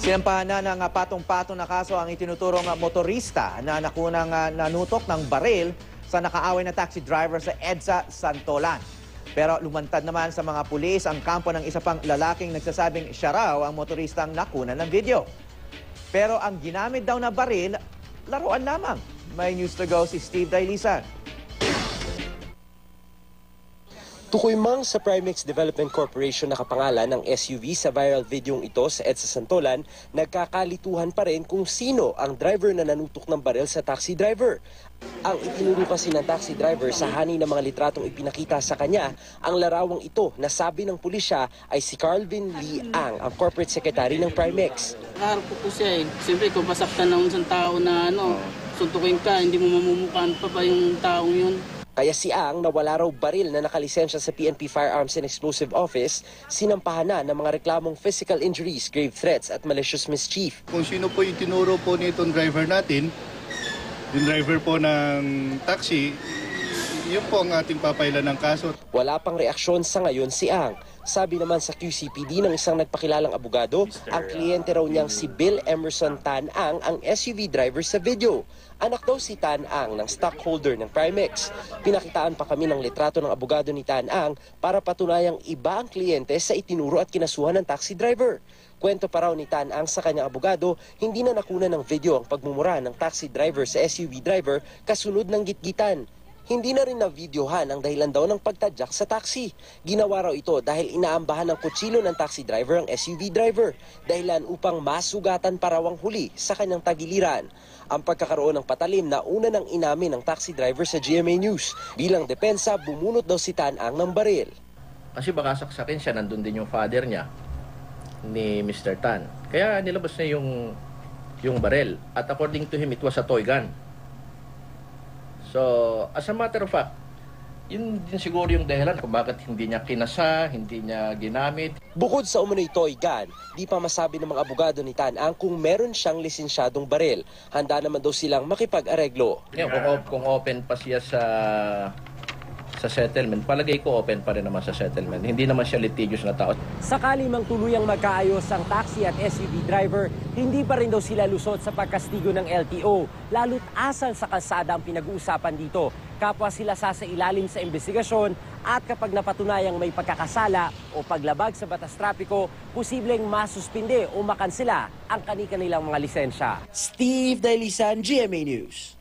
Sinampahan na ng patong-patong na kaso ang itinuturong motorista na nakunang nanutok ng baril sa nakaaway na taxi driver sa EDSA Santolan. Pero lumantad naman sa mga pulis ang kampo ng isa pang lalaking nagsasabing siya raw ang motoristang nakunan ng video. Pero ang ginamit daw na baril, laruan lamang. May news to go si Steve Dailisan. Tukoy mang sa Primex Development Corporation nakapangalan ng SUV sa viral videong ito sa EDSA Santolan, nagkakalituhan pa rin kung sino ang driver na nanutok ng baril sa taxi driver. Ang itinuro kasi ng taxi driver sa hani ng mga litratong ipinakita sa kanya, ang larawang ito na sabi ng pulisya ay si Carlvin Lee Ang, ang corporate secretary ng Primex. Harap ko siya eh. Siyempre kung masaktan ng isang tao na suntukin ka, hindi mo mamumukaan pa yung taong yun. Kaya si Ang nawala raw baril na nakalisensya sa PNP Firearms and Explosive Office, sinampahan na ng mga reklamong physical injuries, grave threats at malicious mischief. Kung sino po itinuro po nitong driver natin, yung driver po ng taxi, yun po ang ating papailan ng kaso. Wala pang reaksyon sa ngayon si Ang. Sabi naman sa QCPD ng isang nagpakilalang abogado, ang kliyente raw niyang si Bill Emerson Tan Ang ang SUV driver sa video. Anak daw si Tan Ang ng stockholder ng Primex. Pinakitaan pa kami ng litrato ng abogado ni Tan Ang para patunayang iba ang kliyente sa itinuro at kinasuhan ng taxi driver. Kwento pa raw ni Tan Ang sa kanyang abogado, hindi na nakuna ng video ang pagmumura ng taxi driver sa SUV driver kasunod ng gitgitan. Hindi na rin na-videohan ang dahilan daw ng pagtadyak sa taxi. Ginawa raw ito dahil inaambahan ng kutsilo ng taxi driver ang SUV driver, dahilan upang masugatan pa raw ang huli sa kanyang tagiliran. Ang pagkakaroon ng patalim na una ng inamin ng taxi driver sa GMA News. Bilang depensa, bumunot daw si Tan Ang ng baril. Kasi baka saksakin siya, nandun din yung father niya, ni Mr. Tan. Kaya nilabas niya yung baril. At according to him, it was a toy gun. So, as a matter of fact, yun din siguro yung dahilan kung bakit hindi niya kinasa, hindi niya ginamit. Bukod sa umano'y toy gun, di pa masabi ng mga abogado ni Tan Ang kung meron siyang lisensyadong baril. Handa naman daw silang makipag-areglo. Kung open pa siya sa settlement, palagay ko open pa rin naman sa settlement. Hindi naman siya litigious na tao. Sakali mang tuluyang magkaayos ang taxi at SUV driver, hindi pa rin daw sila lusot sa pagkastigo ng LTO. Lalo't asal sa kalsada ang pinag-uusapan dito. Kapwa sila sasailalim sa investigasyon at kapag napatunayang may pagkakasala o paglabag sa batas trapiko, posibleng masuspinde o makansela ang kani-kanilang mga lisensya. Steve Dailisan, GMA News.